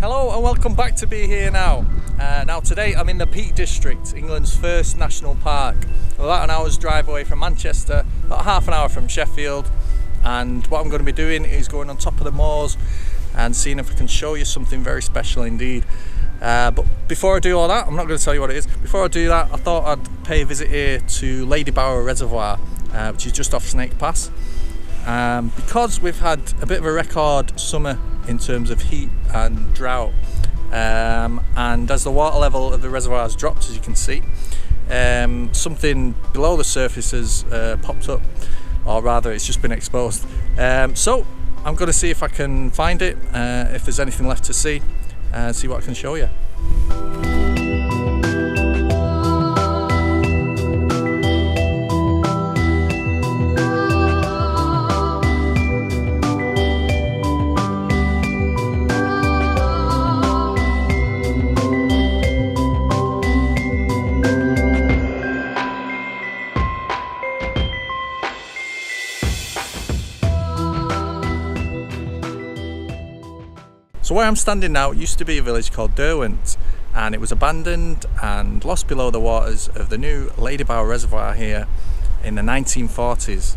Hello and welcome back to Be Here Now. Now today I'm in the Peak District, England's first national park. About an hour's drive away from Manchester, about half an hour from Sheffield, and what I'm going to be doing is going on top of the moors and seeing if I can show you something very special indeed. But before I do all that, I'm not going to tell you what it is. Before I do that, I thought I'd pay a visit here to Ladybower Reservoir, which is just off Snake Pass. Because we've had a bit of a record summer in terms of heat and drought, and as the water level of the reservoir has dropped, as you can see, something below the surface has popped up, or rather it's just been exposed. So I'm going to see if I can find it, if there's anything left to see, and see what I can show you. So where I'm standing now, it used to be a village called Derwent, and it was abandoned and lost below the waters of the new Ladybower Reservoir here in the 1940s.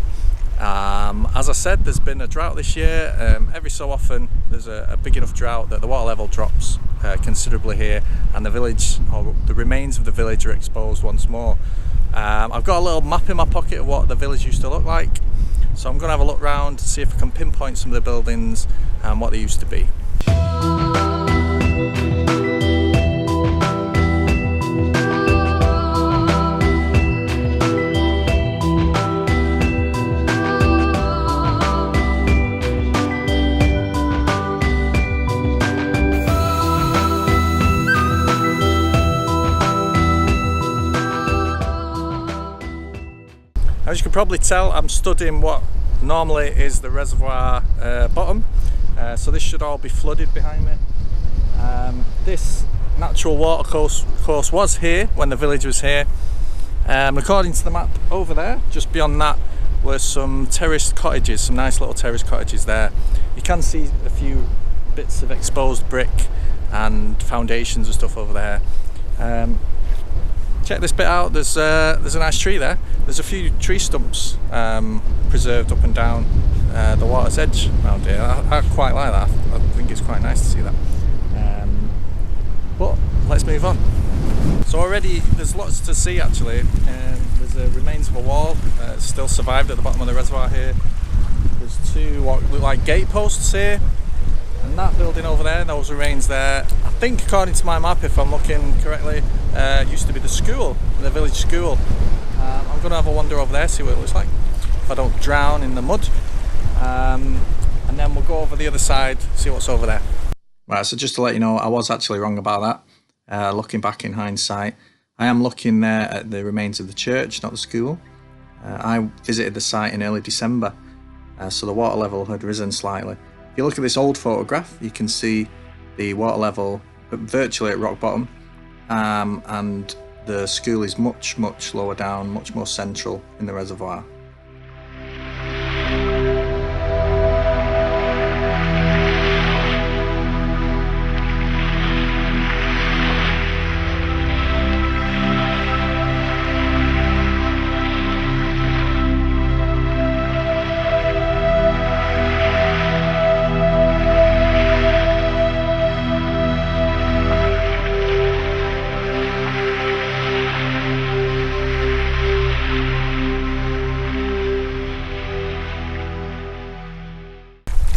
As I said, there's been a drought this year. Every so often there's a big enough drought that the water level drops considerably here, and the village, or the remains of the village, are exposed once more. I've got a little map in my pocket of what the village used to look like, so I'm going to have a look round, see if I can pinpoint some of the buildings and what they used to be. As you can probably tell, I'm stood in what normally is the reservoir bottom, so this should all be flooded behind me. This natural water course was here when the village was here. According to the map over there, just beyond that were some terraced cottages, some nice little terraced cottages there. You can see a few bits of exposed brick and foundations and stuff over there. Check this bit out, there's a nice tree there. There's a few tree stumps preserved up and down the water's edge around here. I quite like that. I think it's quite nice to see that. But let's move on. So already there's lots to see actually. There's the remains of a wall still survived at the bottom of the reservoir here. There's two what look like gate posts here, and that building over there, those remains there, I think according to my map, if I'm looking correctly, used to be the school, the village school. I'm going to have a wander over there, see what it looks like, if I don't drown in the mud, and then we'll go over the other side, see what's over there. Right, so just to let you know, I was actually wrong about that. Looking back in hindsight, I am looking there at the remains of the church, not the school. I visited the site in early December, so the water level had risen slightly. If you look at this old photograph, you can see the water level virtually at rock bottom, and the school is much lower down, much more central in the reservoir.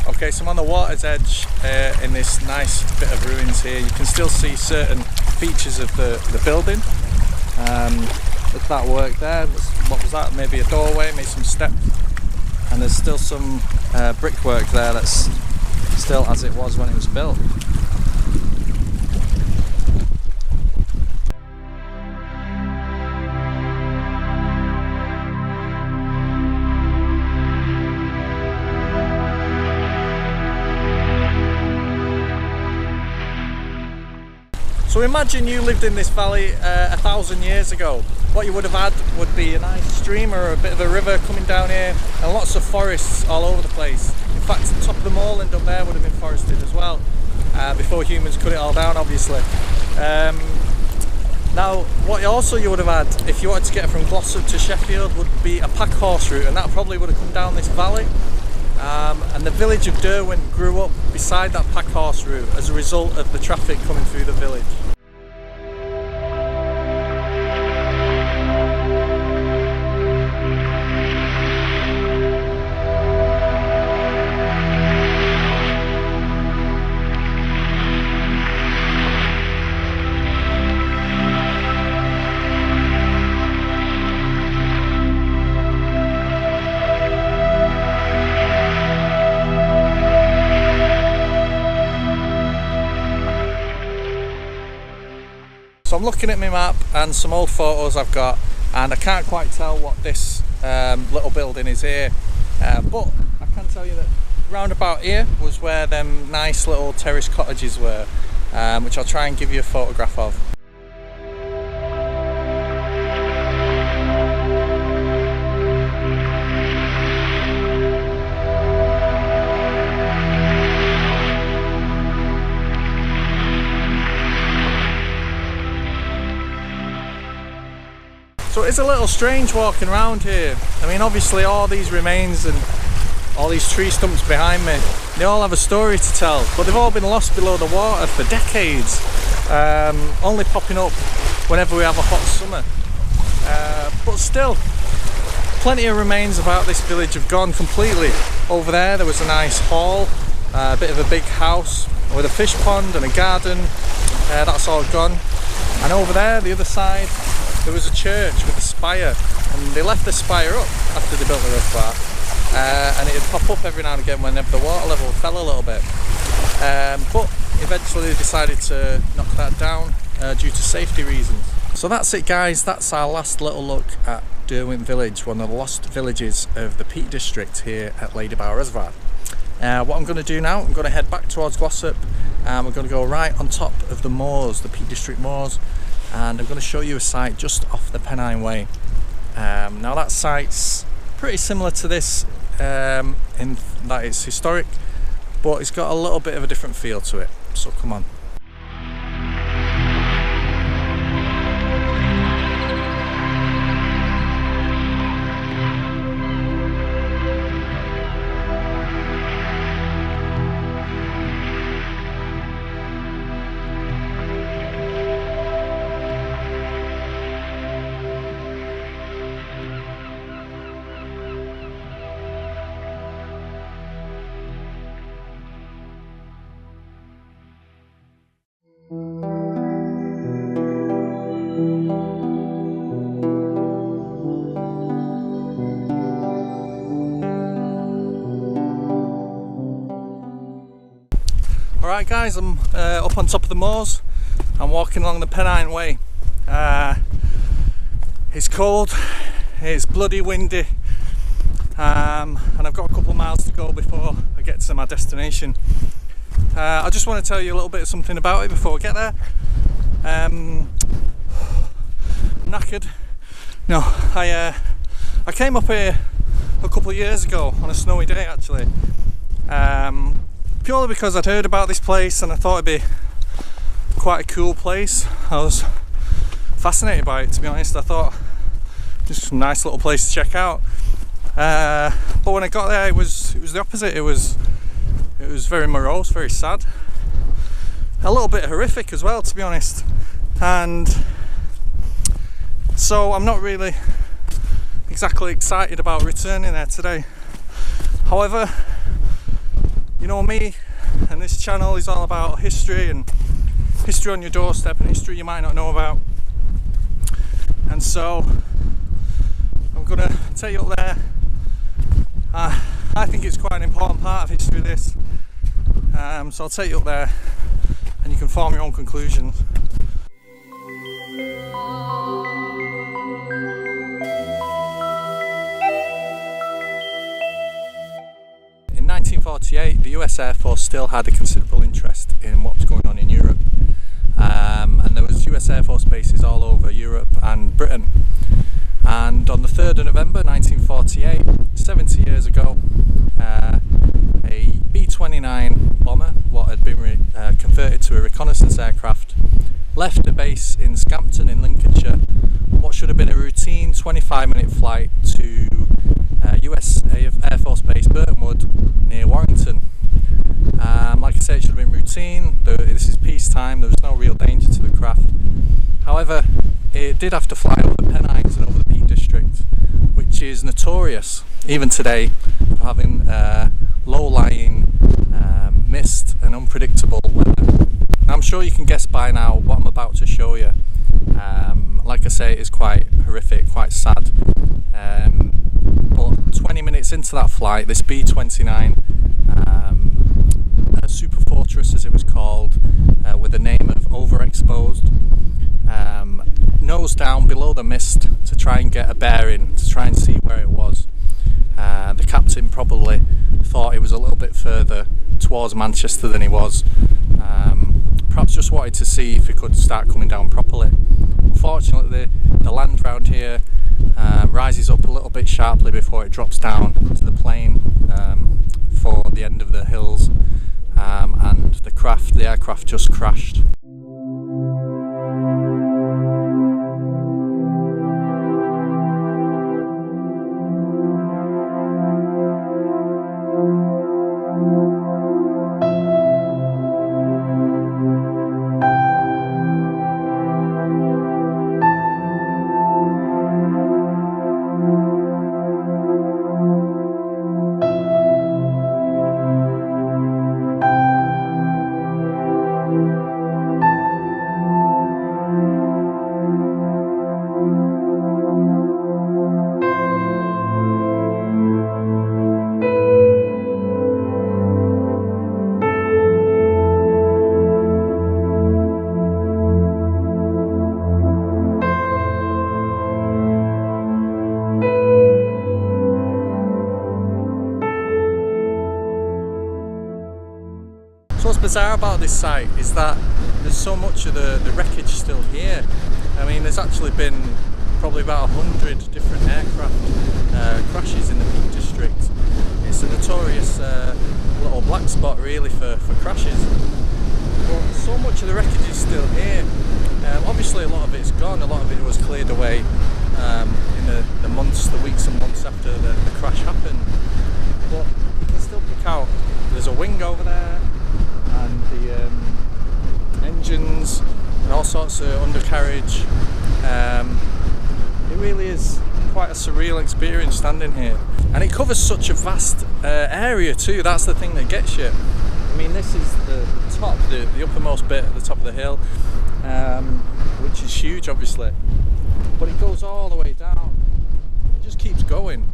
Okay, so I'm on the water's edge in this nice bit of ruins here. You can still see certain features of the building. Look at that work there. What was that? Maybe a doorway, maybe some steps. And there's still some brickwork there that's still as it was when it was built. So imagine you lived in this valley 1,000 years ago. What you would have had would be a nice stream or a bit of a river coming down here, and lots of forests all over the place. In fact, the top of the moorland up there would have been forested as well, before before humans cut it all down, obviously. Now, what you would have had if you wanted to get from Glossop to Sheffield would be a pack horse route, and that probably would have come down this valley. And the village of Derwent grew up beside that pack horse route as a result of the traffic coming through the village. So I'm looking at my map and some old photos I've got, and I can't quite tell what this little building is here, but I can tell you that round about here was where them nice little terrace cottages were, which I'll try and give you a photograph of. So it's a little strange walking around here. I mean, obviously all these remains and all these tree stumps behind me, they all have a story to tell, but they've all been lost below the water for decades, only popping up whenever we have a hot summer. But still, plenty of remains about this village have gone completely. Over there was a nice hall, a bit of a big house with a fish pond and a garden. That's all gone. And over there, the other side, there was a church with a spire, and they left the spire up after they built the reservoir, and it'd pop up every now and again whenever the water level fell a little bit, but eventually they decided to knock that down due to safety reasons. So that's it guys, that's our last little look at Derwent village, one of the lost villages of the Peak District here at Ladybower Reservoir. What I'm going to do now, I'm going to head back towards Glossop, and we're going to go right on top of the moors, the Peak District moors, and I'm going to show you a site just off the Pennine way. Now that site's pretty similar to this in that it's historic, but it's got a little bit of a different feel to it, so come on. Alright guys, I'm up on top of the moors. I'm walking along the Pennine way. It's cold, it's bloody windy, and I've got a couple of miles to go before I get to my destination. I just want to tell you a little bit of something about it before I get there. I'm knackered. No, I came up here a couple of years ago on a snowy day actually. Purely because I'd heard about this place and I thought it'd be quite a cool place. I was fascinated by it, to be honest. I thought just a nice little place to check out. But when I got there, it was the opposite. It was very morose, very sad, a little bit horrific as well, to be honest. And so I'm not really exactly excited about returning there today. However, you know me, and this channel is all about history and history on your doorstep and history you might not know about. And so I'm going to take you up there. I think it's quite an important part of history, this. So I'll take you up there and you can form your own conclusions. In 1948, the US Air Force still had a considerable interest in what was going on in Europe, and there was US Air Force bases all over Europe and Britain. And on the 3rd of November 1948, 70 years ago, a B-29 bomber, what had been converted to a reconnaissance aircraft, left a base in Scampton in Lincolnshire on what should have been a routine 25-minute flight to US Air Force Base Burtonwood near Warrington. Like I say, it should have been routine. This is peacetime, there was no real danger to the craft. However, it did have to fly over the Pennines and over the Peak District, which is notorious, even today, for having low-lying mist and unpredictable weather. Now, I'm sure you can guess by now what I'm about to show you. Like I say, it is quite horrific, quite sad. But 20 minutes into that flight, this B-29, Super Fortress as it was called, with the name of Overexposed, nose down below the mist to try and get a bearing, to try and see where it was. The captain probably thought it was a little bit further towards Manchester than he was. Perhaps just wanted to see if it could start coming down properly. Unfortunately, the land round here rises up a little bit sharply before it drops down to the plain for the end of the hills, and the aircraft just crashed. So what's bizarre about this site is that there's so much of the wreckage still here. I mean, there's actually been probably about 100 different aircraft crashes in the Peak District. It's a notorious little black spot really for crashes. But so much of the wreckage is still here. Obviously a lot of it's gone, a lot of it was cleared away in the weeks and months after the crash happened. But you can still pick out, there's a wing over there, and the engines and all sorts of undercarriage. It really is quite a surreal experience standing here, and it covers such a vast area too. That's the thing that gets you. I mean, this is the top, the uppermost bit at the top of the hill, which is huge obviously, but it goes all the way down. It just keeps going.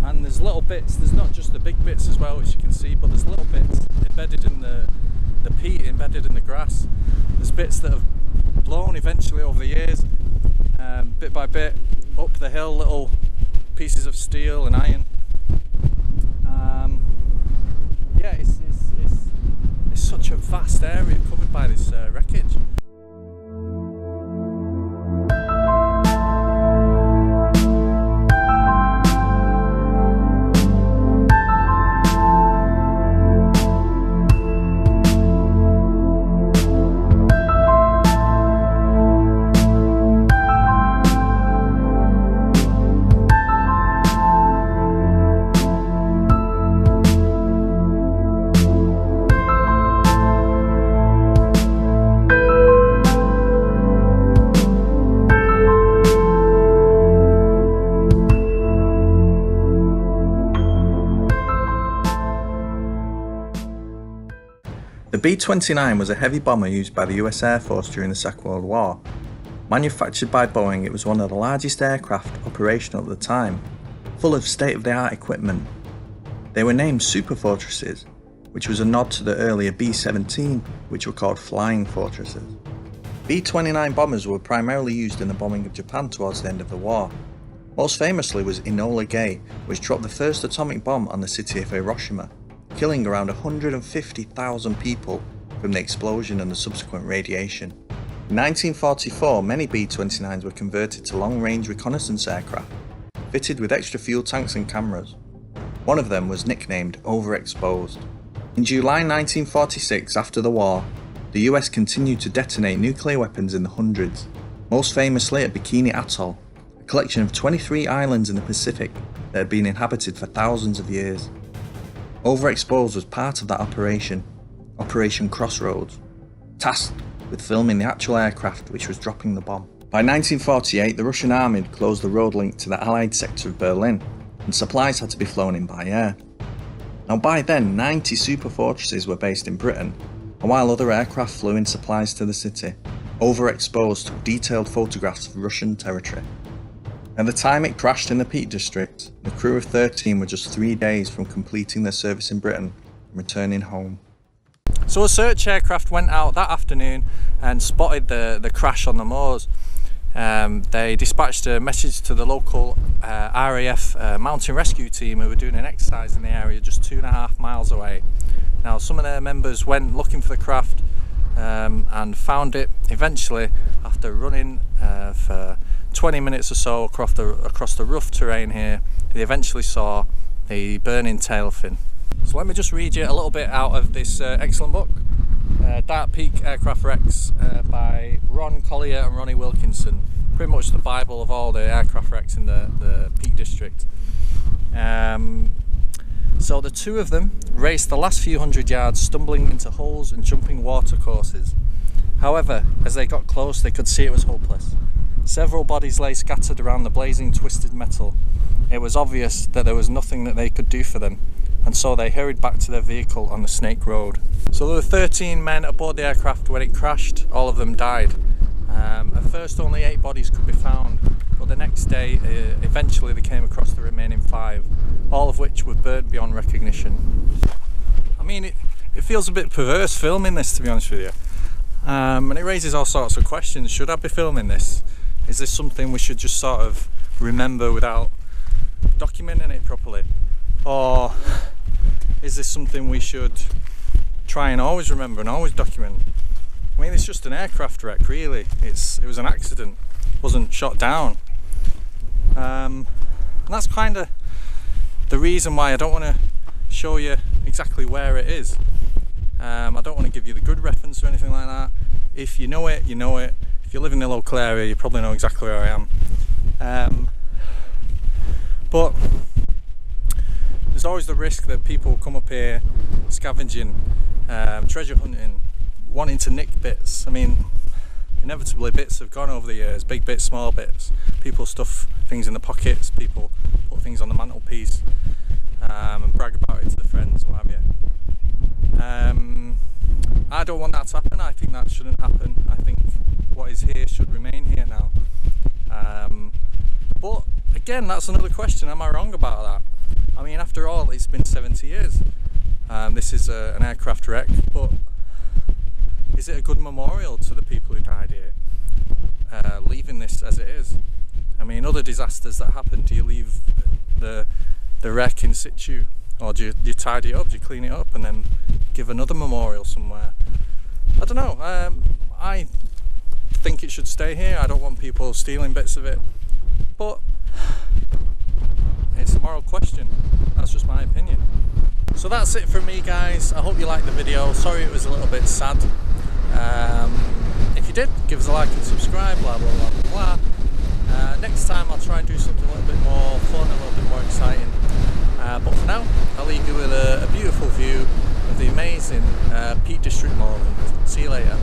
And there's little bits, there's not just the big bits as well, which you can see, but there's little bits embedded in the peat, embedded in the grass. There's bits that have blown eventually over the years, bit by bit, up the hill, little pieces of steel and iron. Yeah, it's such a vast area covered by this wreckage. The B-29 was a heavy bomber used by the US Air Force during the Second World War. Manufactured by Boeing, it was one of the largest aircraft operational at the time, full of state-of-the-art equipment. They were named Super Fortresses, which was a nod to the earlier B-17, which were called Flying Fortresses. B-29 bombers were primarily used in the bombing of Japan towards the end of the war. Most famously was Enola Gay, which dropped the first atomic bomb on the city of Hiroshima, killing around 150,000 people from the explosion and the subsequent radiation. In 1944, many B-29s were converted to long-range reconnaissance aircraft, fitted with extra fuel tanks and cameras. One of them was nicknamed Overexposed. In July 1946, after the war, the US continued to detonate nuclear weapons in the hundreds, most famously at Bikini Atoll, a collection of 23 islands in the Pacific that had been inhabited for thousands of years. Overexposed was part of that operation, Operation Crossroads, tasked with filming the actual aircraft which was dropping the bomb. By 1948, the Russian army had closed the road link to the Allied sector of Berlin, and supplies had to be flown in by air. Now by then, 90 super fortresses were based in Britain, and while other aircraft flew in supplies to the city, Overexposed took detailed photographs of Russian territory. At the time it crashed in the Peak District, the crew of 13 were just 3 days from completing their service in Britain and returning home. So a search aircraft went out that afternoon and spotted the crash on the moors. They dispatched a message to the local RAF mountain rescue team who were doing an exercise in the area just 2.5 miles away. Now some of their members went looking for the craft and found it eventually after running for 20 minutes or so across the rough terrain here. They eventually saw the burning tail fin. So let me just read you a little bit out of this excellent book, Dark Peak Aircraft Wrecks by Ron Collier and Ronnie Wilkinson. Pretty much the Bible of all the aircraft wrecks in the Peak District. So the two of them raced the last few hundred yards, stumbling into holes and jumping water courses. However, as they got close, they could see it was hopeless. Several bodies lay scattered around the blazing, twisted metal. It was obvious that there was nothing that they could do for them, and so they hurried back to their vehicle on the Snake Road. So there were 13 men aboard the aircraft when it crashed. All of them died. At first only 8 bodies could be found, but the next day eventually they came across the remaining 5, all of which were burnt beyond recognition. I mean, it feels a bit perverse filming this, to be honest with you, and it raises all sorts of questions. Should I be filming this? Is this something we should just sort of remember without documenting it properly? Or is this something we should try and always remember and always document? I mean, it's just an aircraft wreck, really. It was an accident, it wasn't shot down. And that's kind of the reason why I don't want to show you exactly where it is. I don't want to give you the good reference or anything like that. If you know it, you know it. If you live in the local area, you probably know exactly where I am. But there's always the risk that people come up here scavenging, treasure hunting, wanting to nick bits. I mean, inevitably bits have gone over the years, big bits, small bits. People stuff things in the pockets, people put things on the mantelpiece and brag about it to their friends, what have you. I don't want that to happen. I think that shouldn't happen. I think what is here should remain here now. But again, that's another question. Am I wrong about that? I mean, after all, it's been 70 years. This is an aircraft wreck, but is it a good memorial to the people who died here, leaving this as it is? I mean, other disasters that happen, do you leave the wreck in situ, or do you tidy it up, do you clean it up and then give another memorial somewhere? I don't know. I think it should stay here. I don't want people stealing bits of it, but it's a moral question. That's just my opinion. So that's it from me, guys. I hope you liked the video. Sorry it was a little bit sad. If you did, give us a like and subscribe, blah blah blah blah blah. Next time I'll try and do something a little bit more fun, a little bit more exciting. But for now, I'll leave you with a beautiful view of the amazing Peak District moorland. See you later.